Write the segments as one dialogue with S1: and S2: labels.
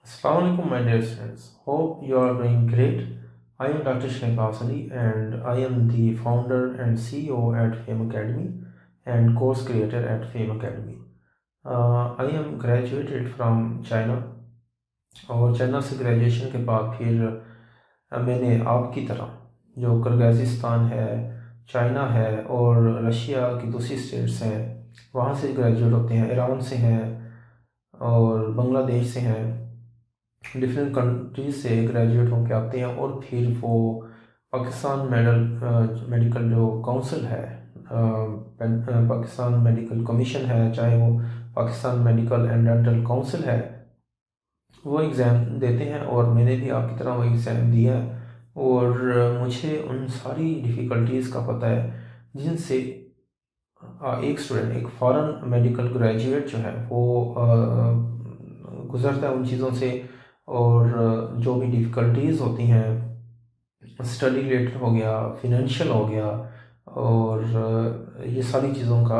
S1: Assalamu alaikum, my dear students. Hope you are doing great. I am Dr. Shahbaz Ali and I am the founder and CEO at Fame Academy and course creator at Fame Academy. I am graduated from China और China से graduation के बाद फिर मैंने आपकी तरह जो Kyrgyzstan है, चाइना है और रशिया की दूसरी स्टेट्स हैं वहाँ से ग्रेजुएट होते हैं, ईरान से हैं और बांग्लादेश से हैं, डिफरेंट कंट्रीज से ग्रेजुएट होकर आते हैं और फिर वो पाकिस्तान मेडिकल जो काउंसिल है, पाकिस्तान मेडिकल कमीशन है, चाहे वो Pakistan medical and dental council है, वो एग्ज़ाम देते हैं और मैंने भी आपकी तरह वो एग्ज़ाम दिया है और मुझे उन सारी डिफ़िकल्टीज़ का पता है जिनसे एक स्टूडेंट, एक फॉरेन मेडिकल ग्रेजुएट जो है वो गुज़रता है उन चीज़ों से। और जो भी डिफ़िकल्टीज़ होती हैं, स्टडी रिलेटेड हो गया, फिनेंशियल हो गया और ये सारी चीज़ों का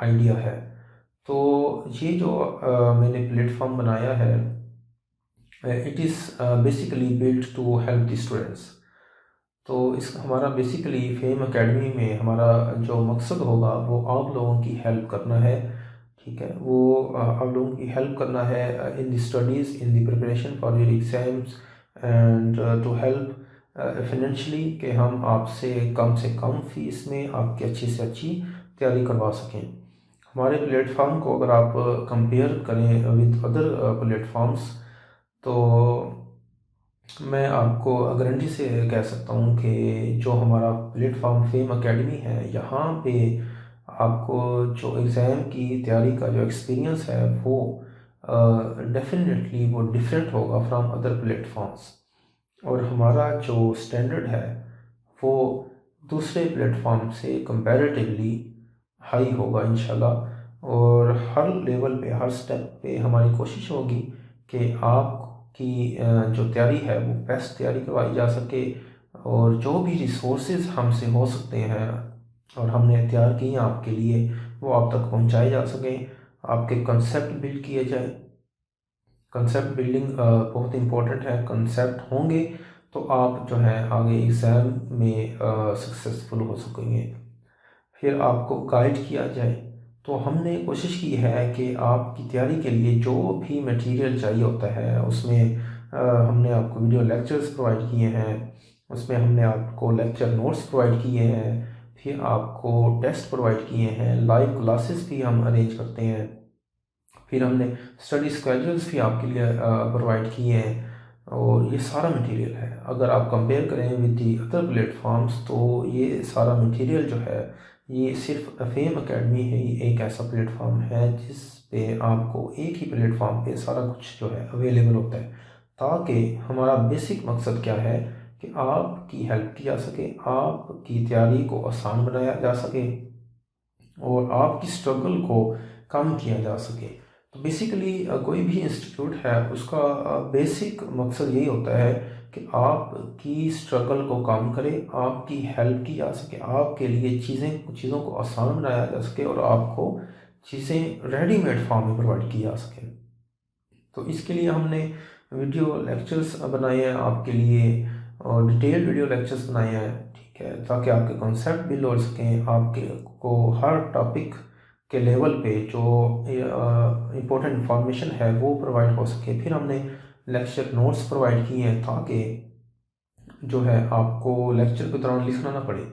S1: आइडिया है। तो ये जो मैंने प्लेटफॉर्म बनाया है, it is basically built to help the students. तो इस हमारा बेसिकली फेम एकेडमी में हमारा जो मकसद होगा वो आप लोगों की हेल्प करना है, ठीक है। वो आप लोगों की हेल्प करना है in the studies, in the preparation for your exams and to help financially कि हम आपसे से कम फीस में आपकी अच्छी से अच्छी तैयारी करवा सकें। हमारे प्लेटफॉर्म को अगर आप कंपेयर करें विद अदर प्लेटफॉर्म्स तो मैं आपको गारंटी से कह सकता हूँ कि जो हमारा प्लेटफॉर्म फेम एकेडमी है, यहाँ पे आपको जो एग्ज़ाम की तैयारी का जो एक्सपीरियंस है वो डेफिनेटली वो डिफरेंट होगा फ्रॉम अदर प्लेटफॉर्म्स। और हमारा जो स्टैंडर्ड है वो दूसरे प्लेटफॉर्म से कंपैरेटिवली हाई होगा इंशाल्लाह। और हर लेवल पे, हर स्टेप पे हमारी कोशिश होगी कि आपकी जो तैयारी है वो बेस्ट तैयारी करवाई जा सके और जो भी रिसोर्सेज हमसे हो सकते हैं और हमने तैयार किए हैं आपके लिए वो आप तक पहुंचाए जा सकें, आपके कंसेप्ट बिल्ड किए जाए। कंसेप्ट बिल्डिंग बहुत इम्पोर्टेंट है। कंसेप्ट होंगे तो आप जो है आगे एग्ज़ाम में सक्सेसफुल हो सकेंगे। फिर आपको गाइड किया जाए। तो हमने कोशिश की है कि आपकी तैयारी के लिए जो भी मटेरियल चाहिए होता है उसमें हमने आपको वीडियो लेक्चर्स प्रोवाइड किए हैं, उसमें हमने आपको लेक्चर नोट्स प्रोवाइड किए हैं, फिर आपको टेस्ट प्रोवाइड किए हैं, लाइव क्लासेस भी हम अरेंज करते हैं, फिर हमने स्टडी स्केड्यूल्स भी आपके लिए प्रोवाइड किए हैं और ये सारा मटेरियल है। अगर आप कंपेयर करें विद दी अदर प्लेटफॉर्म्स तो ये सारा मटेरियल जो है ये सिर्फ फेम एकेडमी है ही एक ऐसा प्लेटफॉर्म है जिस पे आपको एक ही प्लेटफॉर्म पे सारा कुछ जो है अवेलेबल होता है, ताकि हमारा बेसिक मकसद क्या है कि आपकी हेल्प की जा सके, आपकी तैयारी को आसान बनाया जा सके और आपकी स्ट्रगल को कम किया जा सके। तो बेसिकली कोई भी इंस्टीट्यूट है उसका बेसिक मकसद यही होता है कि आपकी स्ट्रगल को कम करे, आपकी हेल्प की जा सके, आपके लिए चीज़ों को आसान बनाया जा सके और आपको चीज़ें रेडीमेड फॉर्म में प्रोवाइड की जा सके। तो इसके लिए हमने वीडियो लेक्चर्स बनाए हैं आपके लिए और डिटेल वीडियो लेक्चर्स बनाए हैं, ठीक है, ताकि आपके कॉन्सेप्ट बिल्ड हो सकें, आपके को हर टॉपिक के लेवल पे जो इम्पोर्टेंट इंफॉर्मेशन है वो प्रोवाइड हो सके। फिर हमने लेक्चर नोट्स प्रोवाइड किए हैं ताकि जो है आपको लेक्चर के दौरान लिखना ना पड़े,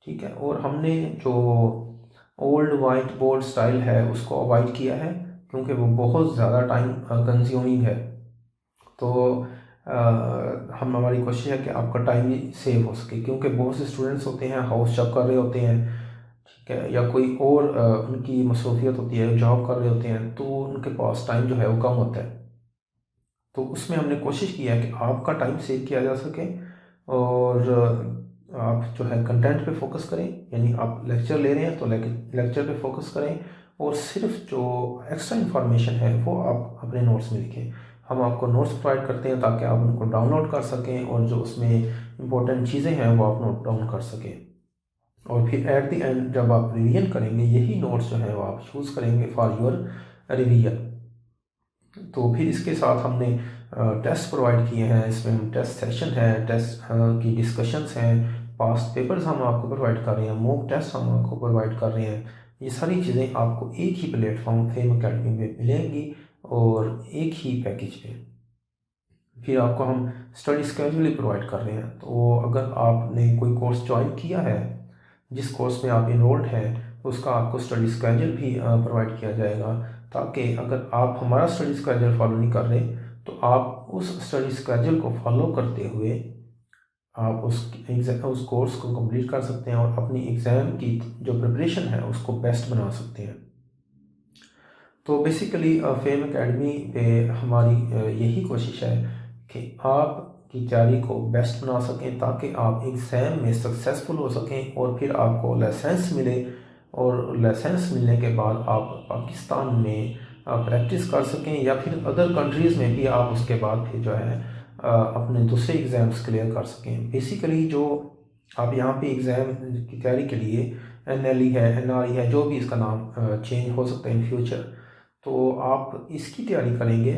S1: ठीक है। और हमने जो ओल्ड वाइट बोर्ड स्टाइल है उसको अवॉइड किया है क्योंकि वो बहुत ज़्यादा टाइम कंज्यूमिंग है। तो हमारी कोशिश है कि आपका टाइम भी सेव हो सके क्योंकि बहुत से स्टूडेंट्स होते हैं हाउस जॉब कर रहे होते हैं, ठीक है, या कोई और उनकी मसरूफियत होती है, जॉब कर रहे होते हैं, तो उनके पास टाइम जो है वो कम होता है। तो उसमें हमने कोशिश की है कि आपका टाइम सेव किया जा सके और आप जो है कंटेंट पे फोकस करें, यानी आप लेक्चर ले रहे हैं तो लेक्चर पे फोकस करें और सिर्फ जो एक्स्ट्रा इन्फॉर्मेशन है वो आप अपने नोट्स में लिखें। हम आपको नोट्स प्रोवाइड करते हैं ताकि आप उनको डाउनलोड कर सकें और जो उसमें इम्पोर्टेंट चीज़ें हैं वो आप नोट डाउन कर सकें। और फिर एट द एंड जब आप रिवीजन करेंगे यही नोट्स जो है वो आप यूज़ करेंगे फॉर योर रिवीजन। तो फिर इसके साथ हमने टेस्ट प्रोवाइड किए हैं। इसमें हम टेस्ट सेशन है, टेस्ट की डिस्कशंस हैं, पास्ट पेपर्स हम आपको प्रोवाइड कर रहे हैं, मॉक टेस्ट हम आपको प्रोवाइड कर रहे हैं। ये सारी चीज़ें आपको एक ही प्लेटफॉर्म फेम अकेडमी में मिलेंगी और एक ही पैकेज पे। फिर आपको हम स्टडी स्केड्यूल प्रोवाइड कर रहे हैं। तो अगर आपने कोई कोर्स ज्वाइन किया है, जिस कोर्स में आप इनरोल्ड हैं, उसका आपको स्टडी स्केड्यूल भी प्रोवाइड किया जाएगा, ताकि अगर आप हमारा स्टडी स्केड्यूल फॉलो नहीं कर रहे तो आप उस स्टडी स्केड्यूल को फॉलो करते हुए आप उस कोर्स को कंप्लीट कर सकते हैं और अपनी एग्ज़ाम की जो प्रिपरेशन है उसको बेस्ट बना सकते हैं। तो बेसिकली फेम एकेडमी पे हमारी यही कोशिश है कि आपकी तैयारी को बेस्ट बना सकें, ताकि आप एग्ज़ाम में सक्सेसफुल हो सकें और फिर आपको लाइसेंस मिले, और लाइसेंस मिलने के बाद आप पाकिस्तान में प्रैक्टिस कर सकें, या फिर अदर कंट्रीज़ में भी आप उसके बाद फिर जो है अपने दूसरे एग्ज़ाम्स क्लियर कर सकें। बेसिकली जो आप यहाँ पे एग्ज़ाम की तैयारी के लिए NLE है, NRE है, जो भी इसका नाम चेंज हो सकता है इन फ्यूचर, तो आप इसकी तैयारी करेंगे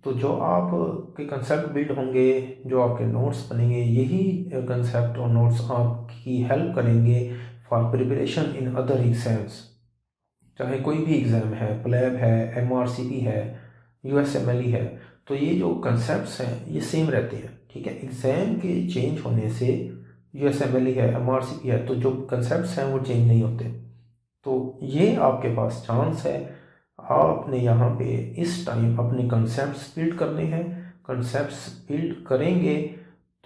S1: तो जो आपके कंसेप्ट बिल्ड होंगे, जो आपके नोट्स बनेंगे, यही कंसेप्ट और नोट्स आपकी हेल्प करेंगे for preparation in other exams. चाहे कोई भी एग्ज़ाम है, प्लेब है, MRCP है, USMLE है, तो ये जो कंसेप्ट्स हैं ये सेम रहते हैं। ठीक है, एग्ज़ाम के चेंज होने से USMLE है, MRCP है, तो जो कंसेप्ट्स हैं वो चेंज नहीं होते। तो ये आपके पास चांस है, आपने यहाँ पे इस टाइम अपने कंसेप्ट्स बिल्ड करने हैं। कंसेप्ट्स बिल्ड करेंगे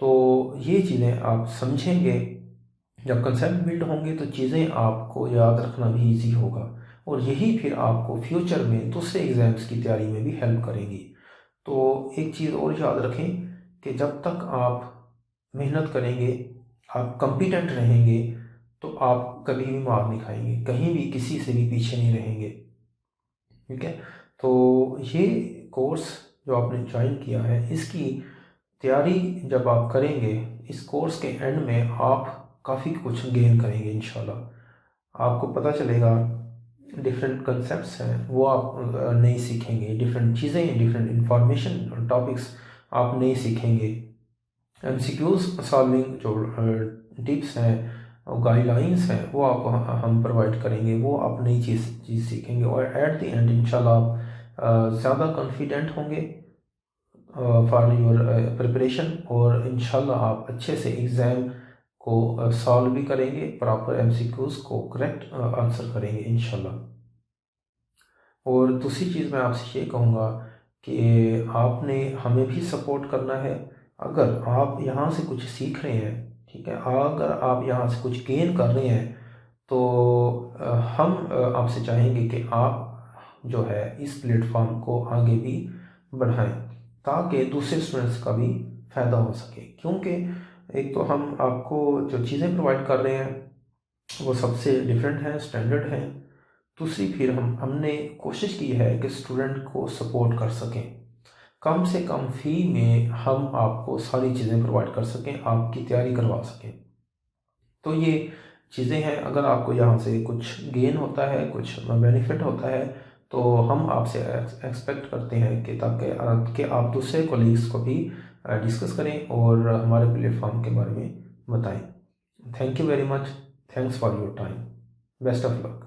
S1: तो ये चीज़ें आप समझेंगे। जब कंसेप्ट बिल्ड होंगे तो चीज़ें आपको याद रखना भी इजी होगा, और यही फिर आपको फ्यूचर में दूसरे एग्ज़ाम्स की तैयारी में भी हेल्प करेगी। तो एक चीज़ और याद रखें कि जब तक आप मेहनत करेंगे, आप कॉम्पिटेंट रहेंगे, तो आप कभी भी मार नहीं खाएंगे, कहीं भी किसी से भी पीछे नहीं रहेंगे। ठीक है, तो ये कोर्स जो आपने ज्वाइन किया है, इसकी तैयारी जब आप करेंगे, इस कोर्स के एंड में आप काफ़ी कुछ गेन करेंगे इंशाल्लाह। आपको पता चलेगा डिफरेंट कंसेप्ट्स हैं वो आप नहीं सीखेंगे, डिफरेंट चीज़ें, डिफरेंट इंफॉर्मेशन टॉपिक्स आप नहीं सीखेंगे। MCQs सॉल्विंग जो टिप्स हैं और गाइडलाइंस हैं वो आपको हम प्रोवाइड करेंगे, वो आप नई चीज़ सीखेंगे, और एट द एंड इंशाल्लाह आप ज़्यादा कॉन्फिडेंट होंगे फॉर योर प्रिपरेशन, और इंशाल्लाह आप अच्छे से एग्ज़ाम को सॉल्व भी करेंगे, प्रॉपर MCQs को करेक्ट आंसर करेंगे इंशाल्लाह। और दूसरी चीज़ मैं आपसे ये कहूँगा कि आपने हमें भी सपोर्ट करना है। अगर आप यहाँ से कुछ सीख रहे हैं, ठीक है, अगर आप यहाँ से कुछ गेन कर रहे हैं, तो हम आपसे चाहेंगे कि आप जो है इस प्लेटफॉर्म को आगे भी बढ़ाएं, ताकि दूसरे स्टूडेंट्स का भी फ़ायदा हो सके। क्योंकि एक तो हम आपको जो चीज़ें प्रोवाइड कर रहे हैं वो सबसे डिफरेंट हैं, स्टैंडर्ड हैं। दूसरी फिर हमने कोशिश की है कि स्टूडेंट को सपोर्ट कर सकें, कम से कम फ़ी में हम आपको सारी चीज़ें प्रोवाइड कर सकें, आपकी तैयारी करवा सकें। तो ये चीज़ें हैं, अगर आपको यहाँ से कुछ गेन होता है, कुछ बेनिफिट होता है, तो हम आपसे एक्सपेक्ट करते हैं कि ताकि आप दूसरे कोलीग्स को भी डिस्कस करें और हमारे प्लेटफॉर्म के बारे में बताएं। Thank you very much, thanks for your time, best of luck.